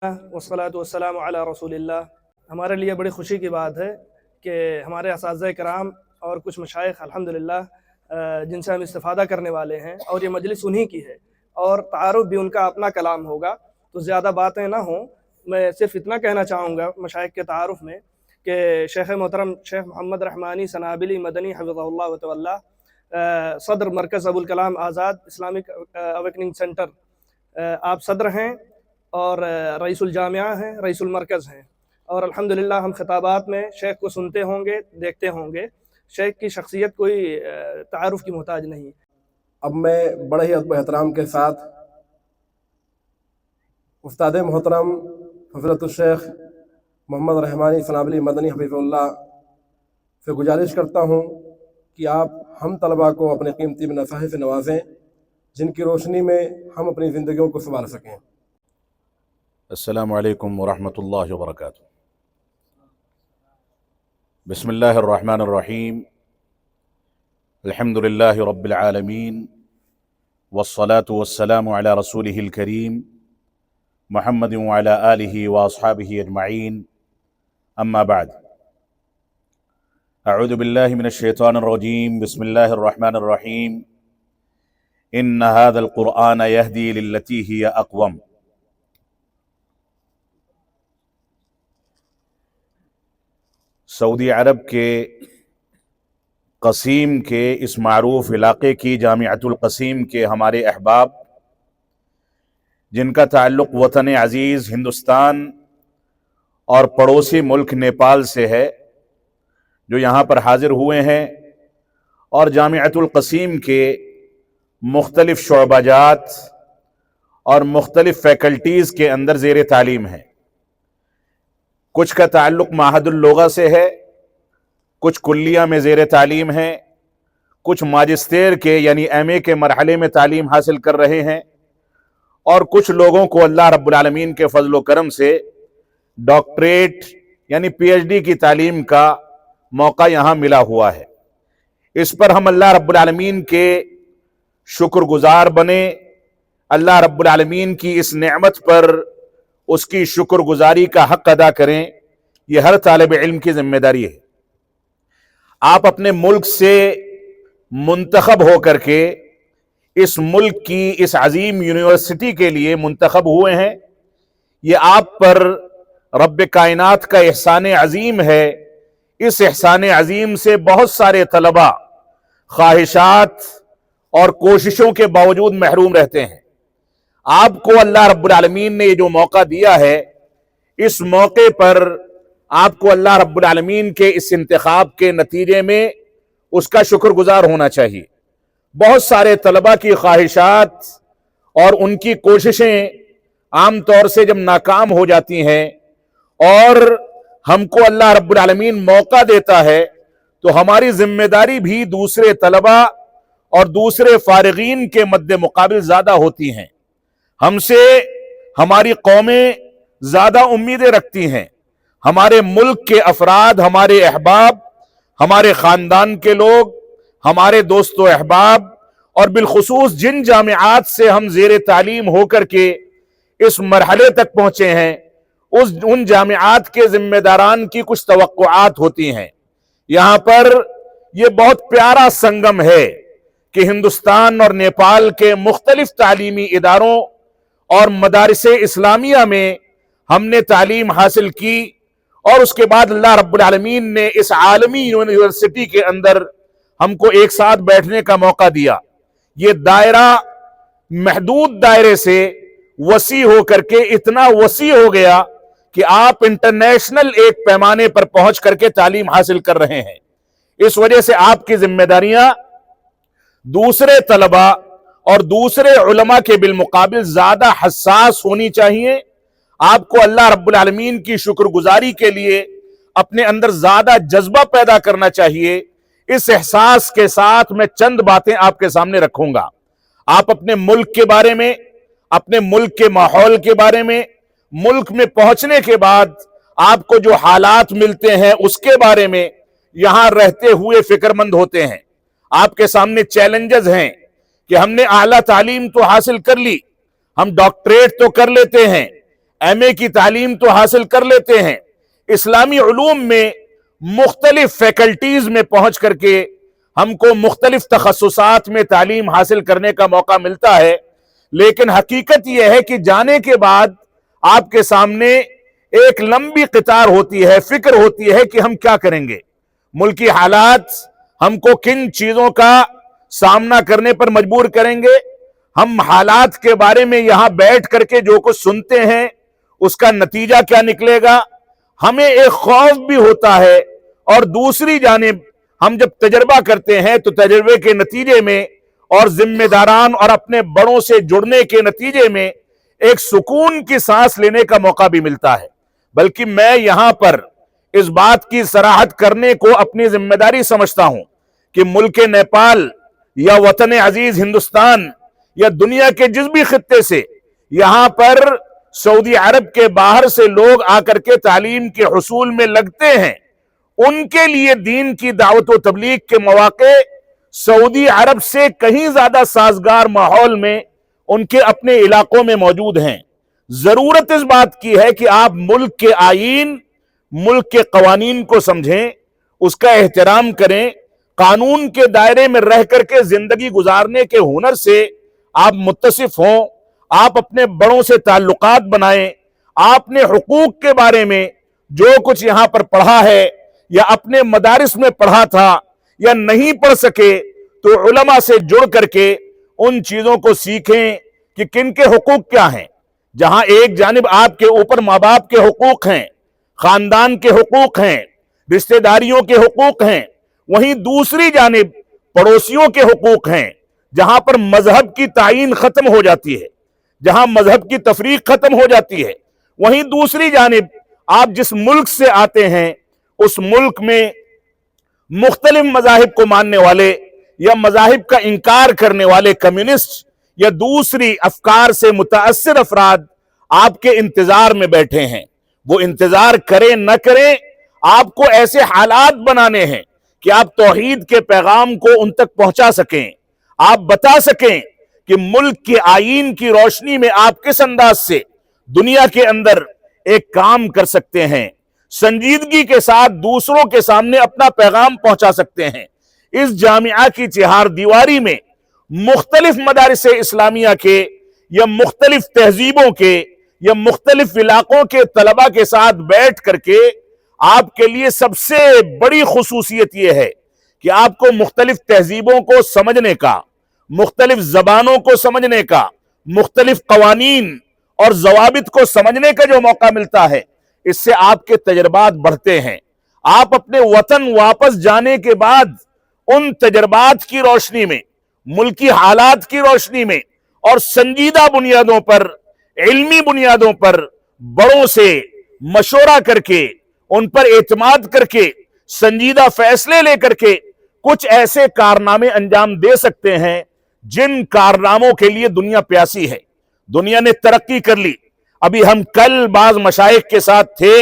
والصلاۃ والسلام علی رسول اللہ۔ ہمارے لیے بڑی خوشی کی بات ہے کہ ہمارے اساتذہ کرام اور کچھ مشائخ الحمدللہ جن سے ہم استفادہ کرنے والے ہیں، اور یہ مجلس انہی کی ہے، اور تعارف بھی ان کا اپنا کلام ہوگا، تو زیادہ باتیں نہ ہوں۔ میں صرف اتنا کہنا چاہوں گا مشائخ کے تعارف میں کہ شیخ محترم شیخ محمد رحمانی سنابلی مدنی حفظہ اللہ و تولیٰ، صدر مرکز Abul Kalam Azad Islamic awakening centre, آپ صدر ہیں اور رئیس الجامعہ ہیں، رئیس المرکز ہیں، اور الحمدللہ ہم خطابات میں شیخ کو سنتے ہوں گے، دیکھتے ہوں گے۔ شیخ کی شخصیت کوئی تعارف کی محتاج نہیں۔ اب میں بڑے ہی ادب و احترام کے ساتھ استاد محترم فضیلت الشیخ محمد رحمانی سنابلی مدنی حفظہ اللہ سے گزارش کرتا ہوں کہ آپ ہم طلباء کو اپنے قیمتی نصائح سے نوازیں، جن کی روشنی میں ہم اپنی زندگیوں کو سنوار سکیں۔ السلام علیکم ورحمۃ اللہ وبرکاتہ۔ بسم اللہ الرحمن الرحیم، الحمد للہ رب العالمین، والصلاة والسلام علی رسولہ الکریم محمد وعلی آلہ واصحابہ اجمعین، اما بعد۔ اعوذ باللہ من الشیطان الرجیم، بسم اللہ الرحمن الرحیم، ان ھذا القرآن یہدی للتی ہی اقوم۔ سعودی عرب کے قصیم کے اس معروف علاقے کی جامعۃ القصیم کے ہمارے احباب، جن کا تعلق وطن عزیز ہندوستان اور پڑوسی ملک نیپال سے ہے، جو یہاں پر حاضر ہوئے ہیں اور جامعۃ القصیم کے مختلف شعبہ جات اور مختلف فیکلٹیز کے اندر زیر تعلیم ہیں۔ کچھ کا تعلق معہد اللغہ سے ہے، کچھ کلیہ میں زیر تعلیم ہیں، کچھ ماجسٹیر کے یعنی ایم اے کے مرحلے میں تعلیم حاصل کر رہے ہیں، اور کچھ لوگوں کو اللہ رب العالمین کے فضل و کرم سے ڈاکٹریٹ یعنی پی ایچ ڈی کی تعلیم کا موقع یہاں ملا ہوا ہے۔ اس پر ہم اللہ رب العالمین کے شکر گزار بنیں، اللہ رب العالمین کی اس نعمت پر اس کی شکر گزاری کا حق ادا کریں، یہ ہر طالب علم کی ذمہ داری ہے۔ آپ اپنے ملک سے منتخب ہو کر کے اس ملک کی اس عظیم یونیورسٹی کے لیے منتخب ہوئے ہیں، یہ آپ پر رب کائنات کا احسان عظیم ہے۔ اس احسان عظیم سے بہت سارے طلباء خواہشات اور کوششوں کے باوجود محروم رہتے ہیں۔ آپ کو اللہ رب العالمین نے یہ جو موقع دیا ہے، اس موقع پر آپ کو اللہ رب العالمین کے اس انتخاب کے نتیجے میں اس کا شکر گزار ہونا چاہیے۔ بہت سارے طلباء کی خواہشات اور ان کی کوششیں عام طور سے جب ناکام ہو جاتی ہیں اور ہم کو اللہ رب العالمین موقع دیتا ہے، تو ہماری ذمہ داری بھی دوسرے طلباء اور دوسرے فارغین کے مد مقابل زیادہ ہوتی ہیں۔ ہم سے ہماری قومیں زیادہ امیدیں رکھتی ہیں، ہمارے ملک کے افراد، ہمارے احباب، ہمارے خاندان کے لوگ، ہمارے دوست و احباب، اور بالخصوص جن جامعات سے ہم زیر تعلیم ہو کر کے اس مرحلے تک پہنچے ہیں، ان جامعات کے ذمہ داران کی کچھ توقعات ہوتی ہیں۔ یہاں پر یہ بہت پیارا سنگم ہے کہ ہندوستان اور نیپال کے مختلف تعلیمی اداروں اور مدارس اسلامیہ میں ہم نے تعلیم حاصل کی، اور اس کے بعد اللہ رب العالمین نے اس عالمی یونیورسٹی کے اندر ہم کو ایک ساتھ بیٹھنے کا موقع دیا۔ یہ دائرہ محدود دائرے سے وسیع ہو کر کے اتنا وسیع ہو گیا کہ آپ انٹرنیشنل ایک پیمانے پر پہنچ کر کے تعلیم حاصل کر رہے ہیں۔ اس وجہ سے آپ کی ذمہ داریاں دوسرے طلباء اور دوسرے علماء کے بالمقابل زیادہ حساس ہونی چاہیے۔ آپ کو اللہ رب العالمین کی شکر گزاری کے لیے اپنے اندر زیادہ جذبہ پیدا کرنا چاہیے۔ اس احساس کے ساتھ میں چند باتیں آپ کے سامنے رکھوں گا۔ آپ اپنے ملک کے بارے میں، اپنے ملک کے ماحول کے بارے میں، ملک میں پہنچنے کے بعد آپ کو جو حالات ملتے ہیں اس کے بارے میں یہاں رہتے ہوئے فکر مند ہوتے ہیں۔ آپ کے سامنے چیلنجز ہیں کہ ہم نے اعلیٰ تعلیم تو حاصل کر لی، ہم ڈاکٹریٹ تو کر لیتے ہیں، ایم اے کی تعلیم تو حاصل کر لیتے ہیں، اسلامی علوم میں مختلف فیکلٹیز میں پہنچ کر کے ہم کو مختلف تخصصات میں تعلیم حاصل کرنے کا موقع ملتا ہے، لیکن حقیقت یہ ہے کہ جانے کے بعد آپ کے سامنے ایک لمبی قطار ہوتی ہے، فکر ہوتی ہے کہ ہم کیا کریں گے، ملکی حالات ہم کو کن چیزوں کا سامنا کرنے پر مجبور کریں گے، ہم حالات کے بارے میں یہاں بیٹھ کر کے جو کچھ سنتے ہیں اس کا نتیجہ کیا نکلے گا، ہمیں ایک خوف بھی ہوتا ہے، اور دوسری جانب ہم جب تجربہ کرتے ہیں تو تجربے کے نتیجے میں اور ذمہ داران اور اپنے بڑوں سے جڑنے کے نتیجے میں ایک سکون کی سانس لینے کا موقع بھی ملتا ہے۔ بلکہ میں یہاں پر اس بات کی صراحت کرنے کو اپنی ذمہ داری سمجھتا ہوں کہ ملک نیپال یا وطن عزیز ہندوستان یا دنیا کے جس بھی خطے سے یہاں پر سعودی عرب کے باہر سے لوگ آ کر کے تعلیم کے حصول میں لگتے ہیں، ان کے لیے دین کی دعوت و تبلیغ کے مواقع سعودی عرب سے کہیں زیادہ سازگار ماحول میں ان کے اپنے علاقوں میں موجود ہیں۔ ضرورت اس بات کی ہے کہ آپ ملک کے آئین، ملک کے قوانین کو سمجھیں، اس کا احترام کریں، قانون کے دائرے میں رہ کر کے زندگی گزارنے کے ہنر سے آپ متصف ہوں، آپ اپنے بڑوں سے تعلقات بنائیں، آپ نے حقوق کے بارے میں جو کچھ یہاں پر پڑھا ہے یا اپنے مدارس میں پڑھا تھا یا نہیں پڑھ سکے تو علماء سے جڑ کر کے ان چیزوں کو سیکھیں کہ کن کے حقوق کیا ہیں۔ جہاں ایک جانب آپ کے اوپر ماں باپ کے حقوق ہیں، خاندان کے حقوق ہیں، رشتہ داریوں کے حقوق ہیں، وہیں دوسری جانب پڑوسیوں کے حقوق ہیں، جہاں پر مذہب کی تعین ختم ہو جاتی ہے، جہاں مذہب کی تفریق ختم ہو جاتی ہے، وہیں دوسری جانب آپ جس ملک سے آتے ہیں اس ملک میں مختلف مذاہب کو ماننے والے یا مذاہب کا انکار کرنے والے کمیونسٹ یا دوسری افکار سے متاثر افراد آپ کے انتظار میں بیٹھے ہیں۔ وہ انتظار کریں نہ کریں، آپ کو ایسے حالات بنانے ہیں کہ آپ توحید کے پیغام کو ان تک پہنچا سکیں، آپ بتا سکیں کہ ملک کے آئین کی روشنی میں آپ کس انداز سے دنیا کے اندر ایک کام کر سکتے ہیں، سنجیدگی کے ساتھ دوسروں کے سامنے اپنا پیغام پہنچا سکتے ہیں۔ اس جامعہ کی چہار دیواری میں مختلف مدارس اسلامیہ کے یا مختلف تہذیبوں کے یا مختلف علاقوں کے طلباء کے ساتھ بیٹھ کر کے آپ کے لیے سب سے بڑی خصوصیت یہ ہے کہ آپ کو مختلف تہذیبوں کو سمجھنے کا، مختلف زبانوں کو سمجھنے کا، مختلف قوانین اور ضوابط کو سمجھنے کا جو موقع ملتا ہے، اس سے آپ کے تجربات بڑھتے ہیں۔ آپ اپنے وطن واپس جانے کے بعد ان تجربات کی روشنی میں، ملکی حالات کی روشنی میں اور سنجیدہ بنیادوں پر، علمی بنیادوں پر بڑوں سے مشورہ کر کے، ان پر اعتماد کر کے، سنجیدہ فیصلے لے کر کے کچھ ایسے کارنامے انجام دے سکتے ہیں جن کارناموں کے لیے دنیا پیاسی ہے۔ دنیا نے ترقی کر لی۔ ابھی ہم کل بعض مشائخ کے ساتھ تھے،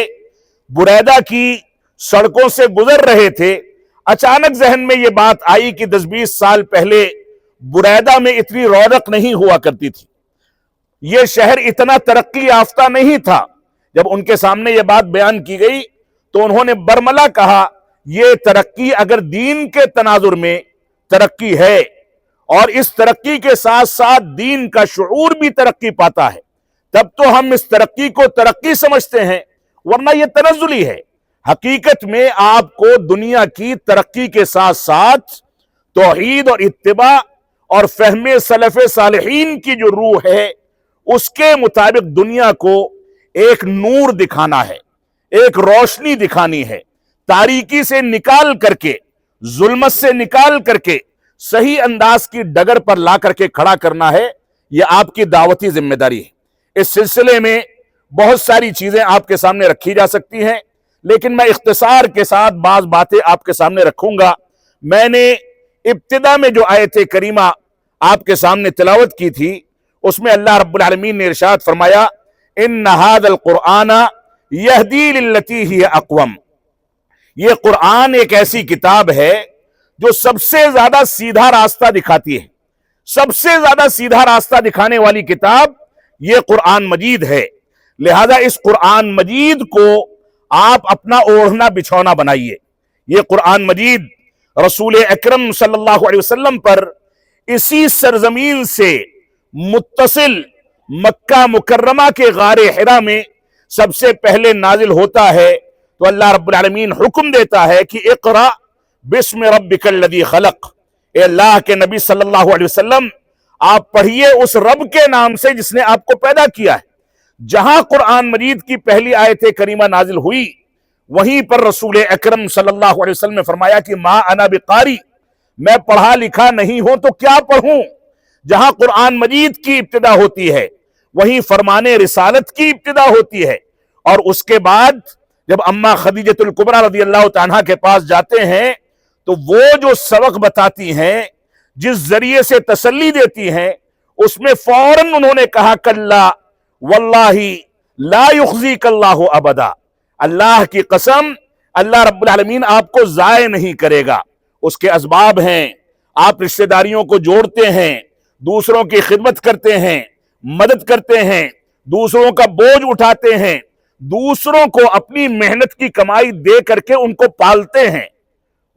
بریدہ کی سڑکوں سے گزر رہے تھے، اچانک ذہن میں یہ بات آئی کہ 10-20 سال پہلے بریدہ میں اتنی رونق نہیں ہوا کرتی تھی، یہ شہر اتنا ترقی یافتہ نہیں تھا۔ جب ان کے سامنے یہ بات بیان کی گئی تو انہوں نے برملا کہا، یہ ترقی اگر دین کے تناظر میں ترقی ہے اور اس ترقی کے ساتھ ساتھ دین کا شعور بھی ترقی پاتا ہے، تب تو ہم اس ترقی کو ترقی سمجھتے ہیں، ورنہ یہ تنزلی ہے۔ حقیقت میں آپ کو دنیا کی ترقی کے ساتھ ساتھ توحید اور اتباع اور فہم سلف صالحین کی جو روح ہے اس کے مطابق دنیا کو ایک نور دکھانا ہے، ایک روشنی دکھانی ہے، تاریکی سے نکال کر کے، ظلمت سے نکال کر کے صحیح انداز کی ڈگر پر لا کر کے کھڑا کرنا ہے۔ یہ آپ کی دعوتی ذمہ داری ہے۔ اس سلسلے میں بہت ساری چیزیں آپ کے سامنے رکھی جا سکتی ہیں، لیکن میں اختصار کے ساتھ بعض باتیں آپ کے سامنے رکھوں گا۔ میں نے ابتدا میں جو آیت کریمہ آپ کے سامنے تلاوت کی تھی اس میں اللہ رب العالمین نے ارشاد فرمایا، ان ھذا القرآن یہدی للتی ہی اقوم۔ یہ قرآن ایک ایسی کتاب ہے جو سب سے زیادہ سیدھا راستہ دکھاتی ہے، سب سے زیادہ سیدھا راستہ دکھانے والی کتاب یہ قرآن مجید ہے۔ لہذا اس قرآن مجید کو آپ اپنا اوڑھنا بچھونا بنائیے۔ یہ قرآن مجید رسول اکرم صلی اللہ علیہ وسلم پر اسی سرزمین سے متصل مکہ مکرمہ کے غار حرا میں سب سے پہلے نازل ہوتا ہے، تو اللہ رب العالمین حکم دیتا ہے کہ اقرأ بسم ربک الذی خلق، اے اللہ کے نبی صلی اللہ علیہ وسلم آپ پڑھیے اس رب کے نام سے جس نے آپ کو پیدا کیا ہے۔ جہاں قرآن مجید کی پہلی آیت کریمہ نازل ہوئی وہیں پر رسول اکرم صلی اللہ علیہ وسلم نے فرمایا کہ ما انا بقاری، میں پڑھا لکھا نہیں ہوں تو کیا پڑھوں۔ جہاں قرآن مجید کی ابتدا ہوتی ہے وہیں فرمان رسالت کی ابتدا ہوتی ہے، اور اس کے بعد جب اماں خدیجۃ الکبریٰ رضی اللہ تعالیٰ کے پاس جاتے ہیں تو وہ جو سبق بتاتی ہیں، جس ذریعے سے تسلی دیتی ہیں، اس میں فوراً انہوں نے کہا کلا واللہ لا یخزیک اللہ ابدا، اللہ کی قسم اللہ رب العالمین آپ کو ضائع نہیں کرے گا۔ اس کے اسباب ہیں، آپ رشتہ داریوں کو جوڑتے ہیں، دوسروں کی خدمت کرتے ہیں، مدد کرتے ہیں، دوسروں کا بوجھ اٹھاتے ہیں، دوسروں کو اپنی محنت کی کمائی دے کر کے ان کو پالتے ہیں،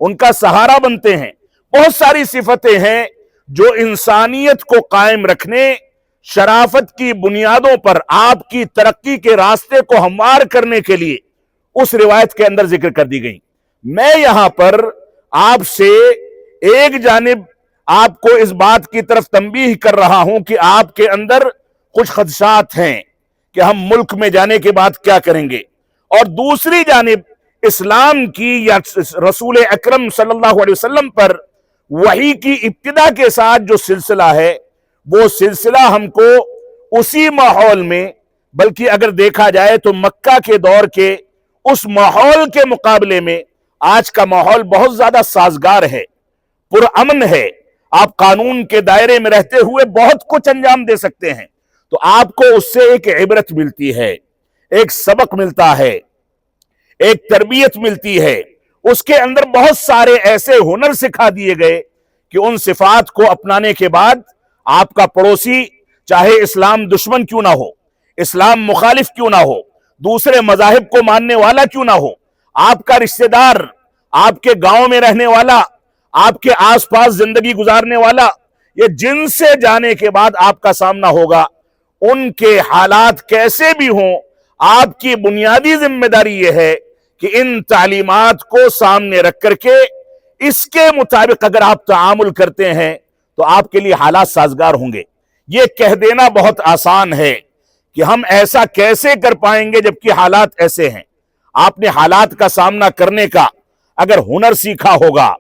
ان کا سہارا بنتے ہیں۔ بہت ساری صفتیں ہیں جو انسانیت کو قائم رکھنے، شرافت کی بنیادوں پر آپ کی ترقی کے راستے کو ہموار کرنے کے لیے اس روایت کے اندر ذکر کر دی گئی۔ میں یہاں پر آپ سے ایک جانب آپ کو اس بات کی طرف تنبیہ کر رہا ہوں کہ آپ کے اندر کچھ خدشات ہیں کہ ہم ملک میں جانے کے بعد کیا کریں گے، اور دوسری جانب اسلام کی یا رسول اکرم صلی اللہ علیہ وسلم پر وحی کی ابتدا کے ساتھ جو سلسلہ ہے وہ سلسلہ ہم کو اسی ماحول میں، بلکہ اگر دیکھا جائے تو مکہ کے دور کے اس ماحول کے مقابلے میں آج کا ماحول بہت زیادہ سازگار ہے، پرامن ہے، آپ قانون کے دائرے میں رہتے ہوئے بہت کچھ انجام دے سکتے ہیں، تو آپ کو اس سے ایک عبرت ملتی ہے، ایک سبق ملتا ہے، ایک تربیت ملتی ہے۔ اس کے اندر بہت سارے ایسے ہنر سکھا دیے گئے کہ ان صفات کو اپنانے کے بعد آپ کا پڑوسی چاہے اسلام دشمن کیوں نہ ہو، اسلام مخالف کیوں نہ ہو، دوسرے مذاہب کو ماننے والا کیوں نہ ہو، آپ کا رشتہ دار، آپ کے گاؤں میں رہنے والا، آپ کے آس پاس زندگی گزارنے والا، یہ جن سے جانے کے بعد آپ کا سامنا ہوگا، ان کے حالات کیسے بھی ہوں، آپ کی بنیادی ذمہ داری یہ ہے کہ ان تعلیمات کو سامنے رکھ کر کے اس کے مطابق اگر آپ تعامل کرتے ہیں تو آپ کے لیے حالات سازگار ہوں گے۔ یہ کہہ دینا بہت آسان ہے کہ ہم ایسا کیسے کر پائیں گے جبکہ حالات ایسے ہیں۔ آپ نے حالات کا سامنا کرنے کا اگر ہنر سیکھا ہوگا،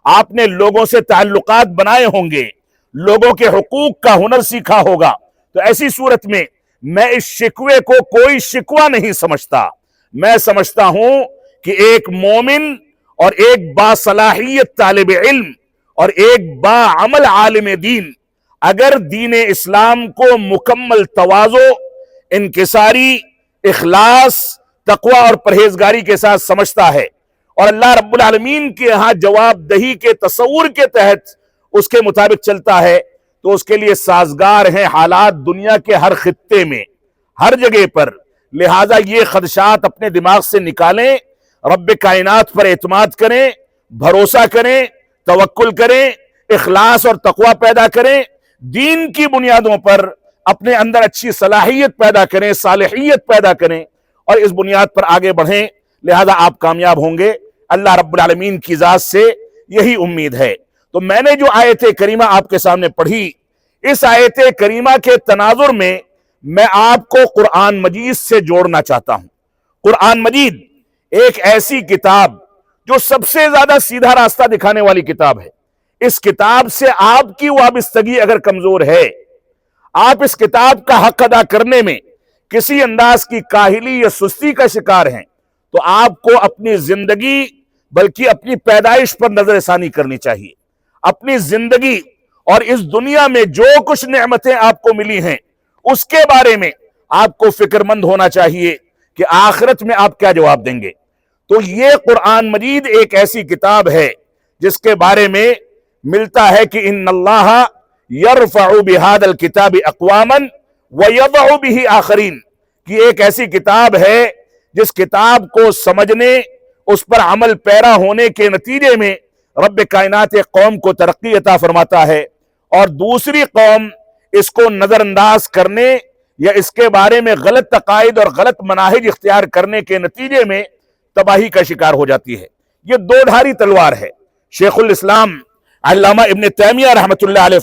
آپ نے لوگوں سے تعلقات بنائے ہوں گے، لوگوں کے حقوق کا ہنر سیکھا ہوگا، تو ایسی صورت میں میں اس شکوے کو کوئی شکوہ نہیں سمجھتا۔ میں سمجھتا ہوں کہ ایک مومن اور ایک باصلاحیت طالب علم اور ایک باعمل عالم دین اگر دین اسلام کو مکمل تواضع، انکساری، اخلاص، تقوی اور پرہیزگاری کے ساتھ سمجھتا ہے اور اللہ رب العالمین کے ہاں جواب دہی کے تصور کے تحت اس کے مطابق چلتا ہے، تو اس کے لیے سازگار ہیں حالات دنیا کے ہر خطے میں، ہر جگہ پر۔ لہٰذا یہ خدشات اپنے دماغ سے نکالیں، رب کائنات پر اعتماد کریں، بھروسہ کریں، توکل کریں، اخلاص اور تقوی پیدا کریں، دین کی بنیادوں پر اپنے اندر اچھی صلاحیت پیدا کریں، صالحیت پیدا کریں اور اس بنیاد پر آگے بڑھیں۔ لہذا آپ کامیاب ہوں گے، اللہ رب العالمین کی ذات سے یہی امید ہے۔ تو میں نے جو آیت کریمہ آپ کے سامنے پڑھی، اس آیت کریمہ کے تناظر میں میں آپ کو قرآن مجید سے جوڑنا چاہتا ہوں۔ قرآن مجید ایک ایسی کتاب جو سب سے زیادہ سیدھا راستہ دکھانے والی کتاب ہے۔ اس کتاب سے آپ کی وابستگی اگر کمزور ہے، آپ اس کتاب کا حق ادا کرنے میں کسی انداز کی کاہلی یا سستی کا شکار ہیں، تو آپ کو اپنی زندگی بلکہ اپنی پیدائش پر نظر ثانی کرنی چاہیے۔ اپنی زندگی اور اس دنیا میں جو کچھ نعمتیں آپ کو ملی ہیں اس کے بارے میں آپ کو فکر مند ہونا چاہیے کہ آخرت میں آپ کیا جواب دیں گے۔ تو یہ قرآن مجید ایک ایسی کتاب ہے جس کے بارے میں ملتا ہے کہ ان اللہ یرفع بہذا الکتاب اقواما ویضع بہ آخرین، کہ ایک ایسی کتاب ہے جس کتاب کو سمجھنے، اس پر عمل پیرا ہونے کے نتیجے میں رب کائنات ایک قوم کو ترقی عطا فرماتا ہے، اور دوسری قوم اس کو نظر انداز کرنے یا اس کے بارے میں غلط عقائد اور غلط مناہج اختیار کرنے کے نتیجے میں تباہی کا شکار ہو جاتی ہے۔ یہ دو دھاری تلوار ہے۔ شیخ الاسلام علامہ ابن تیمیہ رحمۃ اللہ علیہ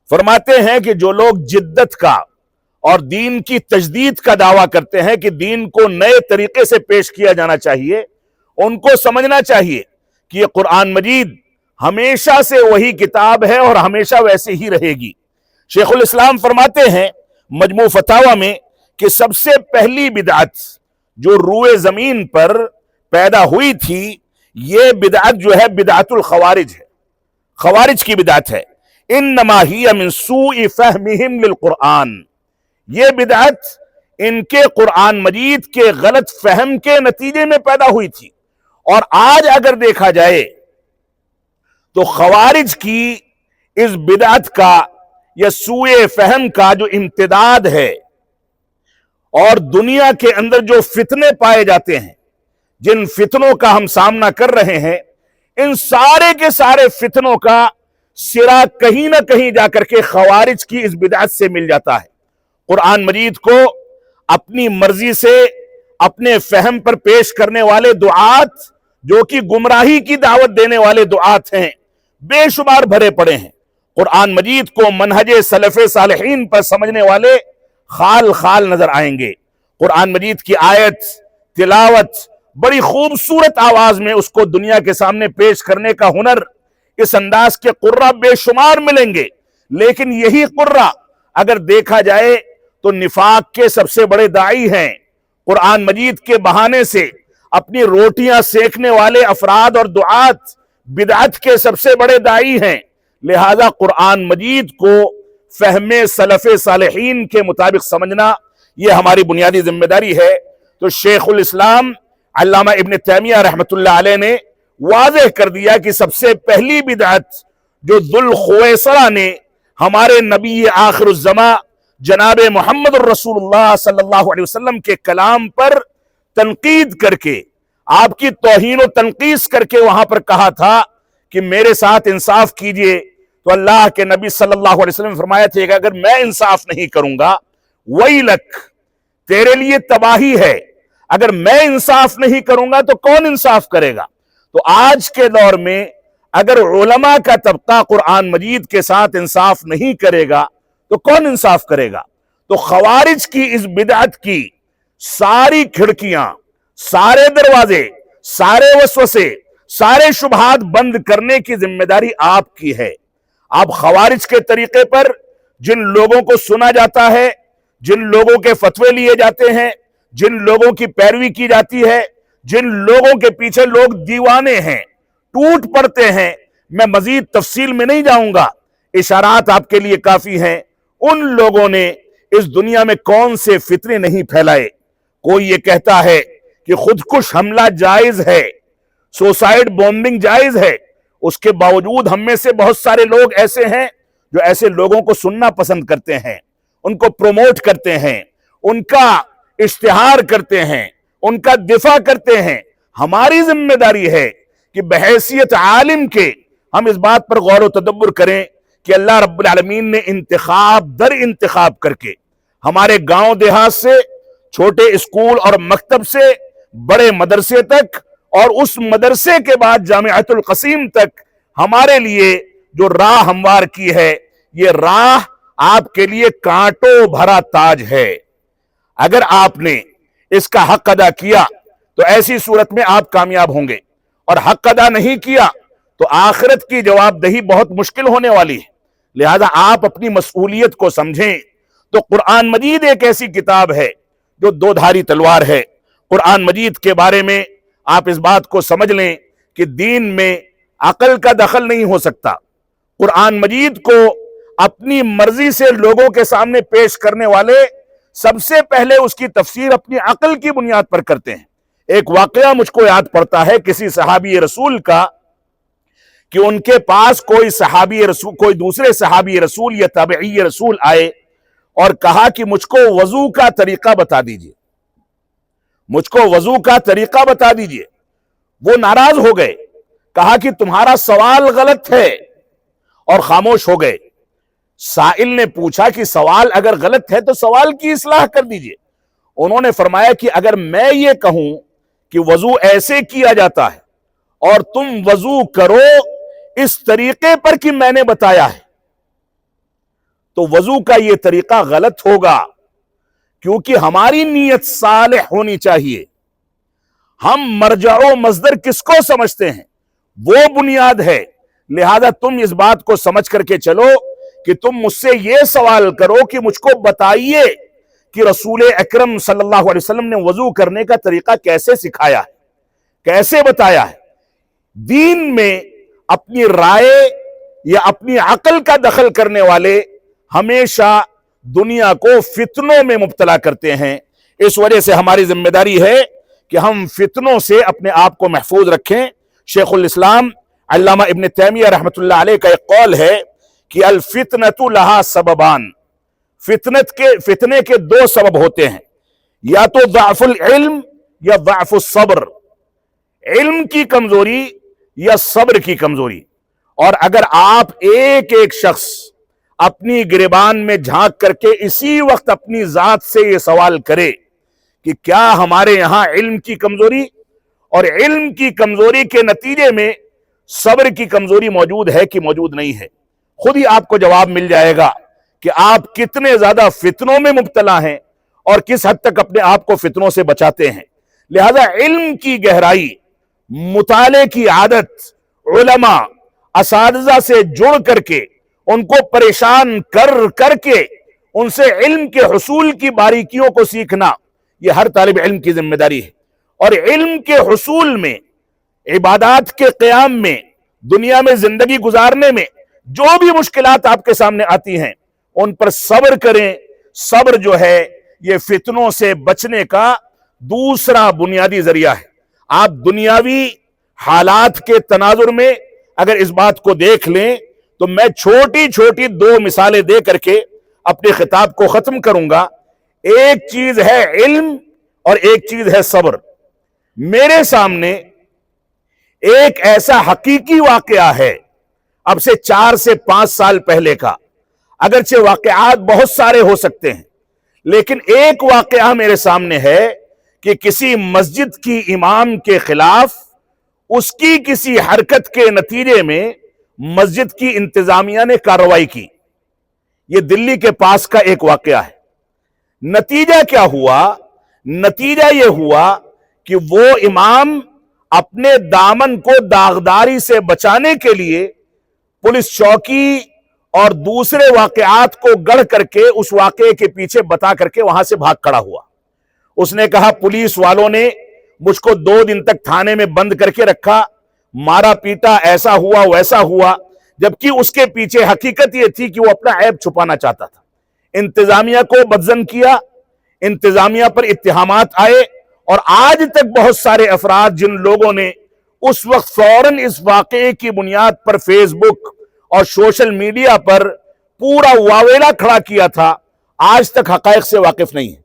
فرماتے ہیں کہ جو لوگ جدت کا اور دین کی تجدید کا دعویٰ کرتے ہیں کہ دین کو نئے طریقے سے پیش کیا جانا چاہیے، ان کو سمجھنا چاہیے کہ یہ قرآن مجید ہمیشہ سے وہی کتاب ہے اور ہمیشہ ویسے ہی رہے گی۔ شیخ الاسلام فرماتے ہیں مجموع فتاوی میں کہ سب سے پہلی بدعت جو روئے زمین پر پیدا ہوئی تھی، یہ بدعت جو ہے بدعت الخوارج ہے، خوارج کی بدعت ہے۔ انما ہی من سوء فہمہم للقرآن، یہ بدعت ان کے قرآن مجید کے غلط فہم کے نتیجے میں پیدا ہوئی تھی۔ اور آج اگر دیکھا جائے تو خوارج کی اس بدعت کا یا سوء فہم کا جو امتداد ہے، اور دنیا کے اندر جو فتنے پائے جاتے ہیں، جن فتنوں کا ہم سامنا کر رہے ہیں، ان سارے کے سارے فتنوں کا سرا کہیں نہ کہیں جا کر کے خوارج کی اس بدعت سے مل جاتا ہے۔ قرآن مجید کو اپنی مرضی سے اپنے فہم پر پیش کرنے والے دعات، جو کہ گمراہی کی دعوت دینے والے دعات ہیں، بے شمار بھرے پڑے ہیں۔ قرآن مجید کو منہج سلف صالحین پر سمجھنے والے خال خال نظر آئیں گے۔ قرآن مجید کی آیت، تلاوت، بڑی خوبصورت آواز میں اس کو دنیا کے سامنے پیش کرنے کا ہنر، اس انداز کے قرہ بے شمار ملیں گے، لیکن یہی قرہ اگر دیکھا جائے تو نفاق کے سب سے بڑے داعی ہیں۔ قرآن مجید کے بہانے سے اپنی روٹیاں سیکنے والے افراد اور دعات بدعت کے سب سے بڑے داعی ہیں۔ لہذا قرآن مجید کو فہم سلف صالحین کے مطابق سمجھنا یہ ہماری بنیادی ذمہ داری ہے۔ تو شیخ الاسلام علامہ ابن تیمیہ رحمۃ اللہ علیہ نے واضح کر دیا کہ سب سے پہلی بدعت جو ذوالخویصرہ نے ہمارے نبی آخر الزماں جناب محمد الرسول اللہ صلی اللہ علیہ وسلم کے کلام پر تنقید کر کے، آپ کی توہین و تنقیص کر کے وہاں پر کہا تھا کہ میرے ساتھ انصاف کیجئے، تو اللہ کے نبی صلی اللہ علیہ وسلم فرمایا تھے کہ اگر میں انصاف نہیں کروں گا، ویلک، تیرے لیے تباہی ہے۔ اگر میں انصاف نہیں کروں گا تو کون انصاف کرے گا؟ تو آج کے دور میں اگر علماء کا طبقہ قرآن مجید کے ساتھ انصاف نہیں کرے گا تو کون انصاف کرے گا؟ تو خوارج کی اس بدعت کی ساری کھڑکیاں، سارے دروازے، سارے وسوسے، سارے شبہات بند کرنے کی ذمہ داری آپ کی ہے۔ آپ خوارج کے طریقے پر جن لوگوں کو سنا جاتا ہے، جن لوگوں کے فتوے لیے جاتے ہیں، جن لوگوں کی پیروی کی جاتی ہے، جن لوگوں کے پیچھے لوگ دیوانے ہیں، ٹوٹ پڑتے ہیں، میں مزید تفصیل میں نہیں جاؤں گا، اشارات آپ کے لیے کافی ہیں۔ ان لوگوں نے اس دنیا میں کون سے فتنے نہیں پھیلائے۔ کوئی یہ کہتا ہے کہ خودکش حملہ جائز ہے، سوسائیڈ بومبنگ جائز ہے، اس کے باوجود ہم میں سے بہت سارے لوگ ایسے ہیں جو ایسے لوگوں کو سننا پسند کرتے ہیں، ان کو پروموٹ کرتے ہیں، ان کا اشتہار کرتے ہیں، ان کا دفاع کرتے ہیں۔ ہماری ذمہ داری ہے کہ بحیثیت عالم کے ہم اس بات پر غور و تدبر کریں کہ اللہ رب العالمین نے انتخاب در انتخاب کر کے ہمارے گاؤں دیہات سے، چھوٹے اسکول اور مکتب سے، بڑے مدرسے تک، اور اس مدرسے کے بعد جامعۃ القصیم تک ہمارے لیے جو راہ ہموار کی ہے، یہ راہ آپ کے لیے کانٹوں بھرا تاج ہے۔ اگر آپ نے اس کا حق ادا کیا تو ایسی صورت میں آپ کامیاب ہوں گے، اور حق ادا نہیں کیا تو آخرت کی جواب دہی بہت مشکل ہونے والی ہے۔ لہذا آپ اپنی مسئولیت کو سمجھیں۔ تو قرآن مجید ایک ایسی کتاب ہے جو دو دھاری تلوار ہے۔ قرآن مجید کے بارے میں آپ اس بات کو سمجھ لیں کہ دین میں عقل کا دخل نہیں ہو سکتا۔ قرآن مجید کو اپنی مرضی سے لوگوں کے سامنے پیش کرنے والے سب سے پہلے اس کی تفسیر اپنی عقل کی بنیاد پر کرتے ہیں۔ ایک واقعہ مجھ کو یاد پڑتا ہے کسی صحابی رسول کا، کہ ان کے پاس کوئی دوسرے صحابی رسول یا تابعی رسول آئے، اور کہا کہ مجھ کو وضو کا طریقہ بتا دیجئے، مجھ کو وضو کا طریقہ بتا دیجئے۔ وہ ناراض ہو گئے، کہا کہ تمہارا سوال غلط ہے، اور خاموش ہو گئے۔ سائل نے پوچھا کہ سوال اگر غلط ہے تو سوال کی اصلاح کر دیجئے۔ انہوں نے فرمایا کہ اگر میں یہ کہوں کہ وضو ایسے کیا جاتا ہے اور تم وضو کرو اس طریقے پر کہ میں نے بتایا ہے، تو وضو کا یہ طریقہ غلط ہوگا، کیونکہ ہماری نیت صالح ہونی چاہیے۔ ہم مرجع و مصدر کس کو سمجھتے ہیں؟ وہ بنیاد ہے۔ لہذا تم اس بات کو سمجھ کر کے چلو کہ تم مجھ سے یہ سوال کرو کہ مجھ کو بتائیے کہ رسول اکرم صلی اللہ علیہ وسلم نے وضو کرنے کا طریقہ کیسے سکھایا ہے، کیسے بتایا ہے۔ دین میں اپنی رائے یا اپنی عقل کا دخل کرنے والے ہمیشہ دنیا کو فتنوں میں مبتلا کرتے ہیں۔ اس وجہ سے ہماری ذمہ داری ہے کہ ہم فتنوں سے اپنے آپ کو محفوظ رکھیں۔ شیخ الاسلام علامہ ابن تیمیہ رحمۃ اللہ علیہ کا ایک قول ہے کہ الفتنۃ لہا سببان، فتنے کے دو سبب ہوتے ہیں، یا تو ضعف العلم یا ضعف الصبر، علم کی کمزوری یا صبر کی کمزوری۔ اور اگر آپ ایک ایک شخص اپنی گریبان میں جھانک کر کے اسی وقت اپنی ذات سے یہ سوال کرے کہ کیا ہمارے یہاں علم کی کمزوری اور علم کی کمزوری کے نتیجے میں صبر کی کمزوری موجود ہے کہ موجود نہیں ہے، خود ہی آپ کو جواب مل جائے گا کہ آپ کتنے زیادہ فتنوں میں مبتلا ہیں اور کس حد تک اپنے آپ کو فتنوں سے بچاتے ہیں۔ لہذا علم کی گہرائی، مطالعے کی عادت، علماء اساتذہ سے جڑ کر کے ان کو پریشان کر کے ان سے علم کے حصول کی باریکیوں کو سیکھنا، یہ ہر طالب علم کی ذمہ داری ہے۔ اور علم کے حصول میں، عبادات کے قیام میں، دنیا میں زندگی گزارنے میں جو بھی مشکلات آپ کے سامنے آتی ہیں ان پر صبر کریں۔ صبر جو ہے یہ فتنوں سے بچنے کا دوسرا بنیادی ذریعہ ہے۔ آپ دنیاوی حالات کے تناظر میں اگر اس بات کو دیکھ لیں تو میں چھوٹی چھوٹی دو مثالیں دے کر کے اپنے خطاب کو ختم کروں گا۔ ایک چیز ہے علم اور ایک چیز ہے صبر۔ میرے سامنے ایک ایسا حقیقی واقعہ ہے اب سے 4 سے 5 سال پہلے کا، اگرچہ واقعات بہت سارے ہو سکتے ہیں، لیکن ایک واقعہ میرے سامنے ہے کہ کسی مسجد کی امام کے خلاف اس کی کسی حرکت کے نتیجے میں مسجد کی انتظامیہ نے کارروائی کی۔ یہ دلی کے پاس کا ایک واقعہ ہے۔ نتیجہ کیا ہوا؟ نتیجہ یہ ہوا کہ وہ امام اپنے دامن کو داغداری سے بچانے کے لیے پولیس چوکی اور دوسرے واقعات کو گڑھ کر کے اس واقعے کے پیچھے بتا کر کے وہاں سے بھاگ کھڑا ہوا۔ اس نے کہا پولیس والوں نے مجھ کو 2 دن تک تھانے میں بند کر کے رکھا، مارا پیٹا، ایسا ہوا ویسا ہوا، جبکہ اس کے پیچھے حقیقت یہ تھی کہ وہ اپنا عیب چھپانا چاہتا تھا۔ انتظامیہ کو بدظن کیا، انتظامیہ پر اتہامات آئے، اور آج تک بہت سارے افراد جن لوگوں نے اس وقت فوراً اس واقعے کی بنیاد پر فیس بک اور سوشل میڈیا پر پورا واویلا کھڑا کیا تھا، آج تک حقائق سے واقف نہیں ہے۔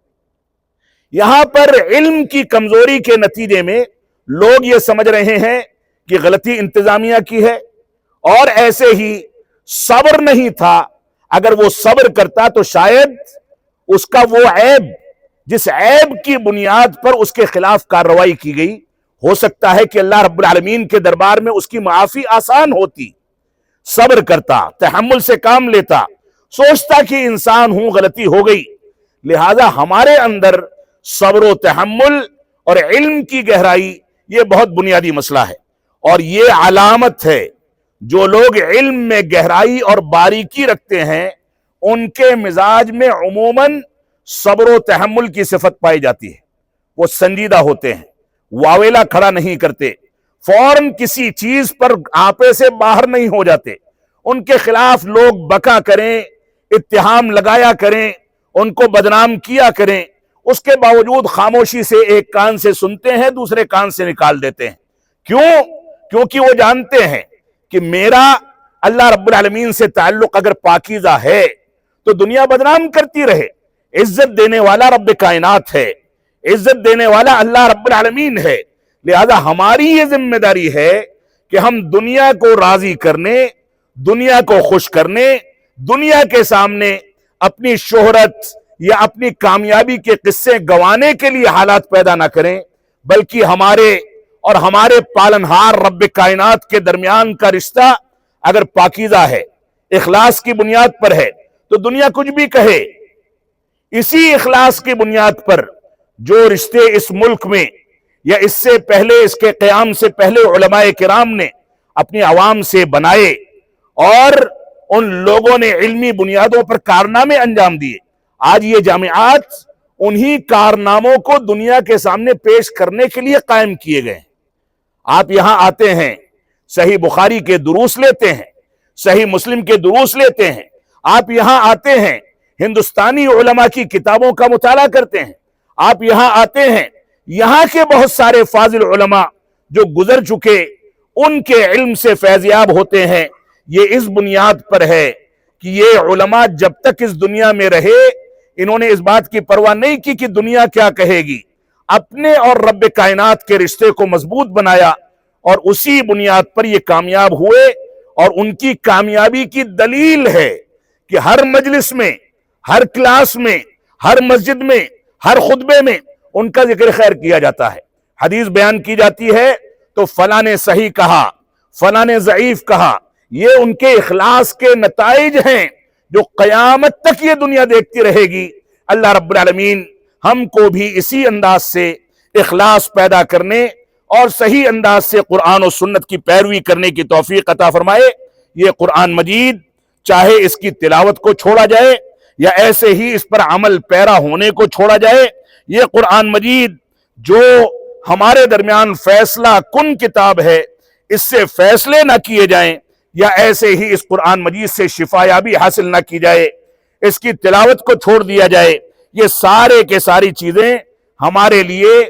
یہاں پر علم کی کمزوری کے نتیجے میں لوگ یہ سمجھ رہے ہیں کہ غلطی انتظامیہ کی ہے، اور ایسے ہی صبر نہیں تھا۔ اگر وہ صبر کرتا تو شاید اس کا وہ عیب، جس عیب کی بنیاد پر اس کے خلاف کارروائی کی گئی، ہو سکتا ہے کہ اللہ رب العالمین کے دربار میں اس کی معافی آسان ہوتی۔ صبر کرتا، تحمل سے کام لیتا، سوچتا کہ انسان ہوں، غلطی ہو گئی۔ لہذا ہمارے اندر صبر و تحمل اور علم کی گہرائی یہ بہت بنیادی مسئلہ ہے، اور یہ علامت ہے جو لوگ علم میں گہرائی اور باریکی رکھتے ہیں ان کے مزاج میں عموماً صبر و تحمل کی صفت پائی جاتی ہے۔ وہ سنجیدہ ہوتے ہیں، واویلا کھڑا نہیں کرتے، فوراً کسی چیز پر آپے سے باہر نہیں ہو جاتے۔ ان کے خلاف لوگ بکا کریں، اتہام لگایا کریں، ان کو بدنام کیا کریں، اس کے باوجود خاموشی سے ایک کان سے سنتے ہیں، دوسرے کان سے نکال دیتے ہیں۔ کیوں؟ کیونکہ وہ جانتے ہیں کہ میرا اللہ رب العالمین سے تعلق اگر پاکیزہ ہے تو دنیا بدنام کرتی رہے. عزت دینے والا رب کائنات ہے, عزت دینے والا اللہ رب العالمین ہے. لہذا ہماری یہ ذمہ داری ہے کہ ہم دنیا کو راضی کرنے, دنیا کو خوش کرنے, دنیا کے سامنے اپنی شہرت یا اپنی کامیابی کے قصے گوانے کے لیے حالات پیدا نہ کریں, بلکہ ہمارے اور ہمارے پالنہار رب کائنات کے درمیان کا رشتہ اگر پاکیزہ ہے, اخلاص کی بنیاد پر ہے, تو دنیا کچھ بھی کہے, اسی اخلاص کی بنیاد پر جو رشتے اس ملک میں یا اس سے پہلے, اس کے قیام سے پہلے علماء کرام نے اپنی عوام سے بنائے اور ان لوگوں نے علمی بنیادوں پر کارنامے انجام دیے, آج یہ جامعات انہی کارناموں کو دنیا کے سامنے پیش کرنے کے لیے قائم کیے گئے ہیں. آپ یہاں آتے ہیں, صحیح بخاری کے دروس لیتے ہیں, صحیح مسلم کے دروس لیتے ہیں, آپ یہاں آتے ہیں ہندوستانی علماء کی کتابوں کا مطالعہ کرتے ہیں, آپ یہاں آتے ہیں یہاں کے بہت سارے فاضل علماء جو گزر چکے ان کے علم سے فیضیاب ہوتے ہیں. یہ اس بنیاد پر ہے کہ یہ علماء جب تک اس دنیا میں رہے انہوں نے اس بات کی پرواہ نہیں کی کہ دنیا کیا کہے گی, اپنے اور رب کائنات کے رشتے کو مضبوط بنایا اور اسی بنیاد پر یہ کامیاب ہوئے. اور ان کی کامیابی کی دلیل ہے کہ ہر مجلس میں, ہر کلاس میں, ہر مسجد میں, ہر خطبے میں ان کا ذکر خیر کیا جاتا ہے. حدیث بیان کی جاتی ہے تو فلاں نے صحیح کہا, فلاں نے ضعیف کہا. یہ ان کے اخلاص کے نتائج ہیں جو قیامت تک یہ دنیا دیکھتی رہے گی. اللہ رب العالمین ہم کو بھی اسی انداز سے اخلاص پیدا کرنے اور صحیح انداز سے قرآن و سنت کی پیروی کرنے کی توفیق عطا فرمائے. یہ قرآن مجید چاہے اس کی تلاوت کو چھوڑا جائے یا ایسے ہی اس پر عمل پیرا ہونے کو چھوڑا جائے, یہ قرآن مجید جو ہمارے درمیان فیصلہ کن کتاب ہے, اس سے فیصلے نہ کیے جائیں یا ایسے ہی اس قرآن مجید سے شفا یابی حاصل نہ کی جائے, اس کی تلاوت کو چھوڑ دیا جائے. یہ سارے کے ساری چیزیں ہمارے لیے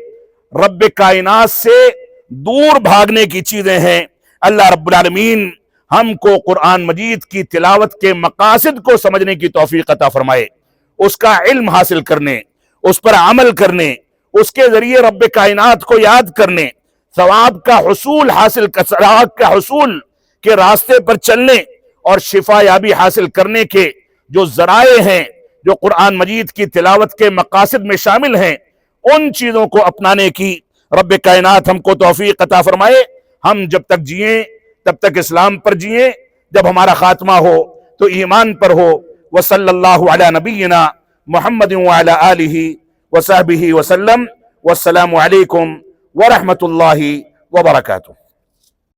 رب کائنات سے دور بھاگنے کی چیزیں ہیں. اللہ رب العالمین ہم کو قرآن مجید کی تلاوت کے مقاصد کو سمجھنے کی توفیق عطا فرمائے, اس کا علم حاصل کرنے, اس پر عمل کرنے, اس کے ذریعے رب کائنات کو یاد کرنے, ثواب کا حصول کے راستے پر چلنے اور شفا یابی حاصل کرنے کے جو ذرائع ہیں جو قرآن مجید کی تلاوت کے مقاصد میں شامل ہیں, ان چیزوں کو اپنانے کی رب کائنات ہم کو توفیق عطا فرمائے. ہم جب تک جئیں تب تک اسلام پر جئیں, جب ہمارا خاتمہ ہو تو ایمان پر ہو. وصلی اللہ علی نبینا محمد وعلی آلہ وصحبہ وسلم. والسلام علیکم ورحمۃ اللہ وبرکاتہ.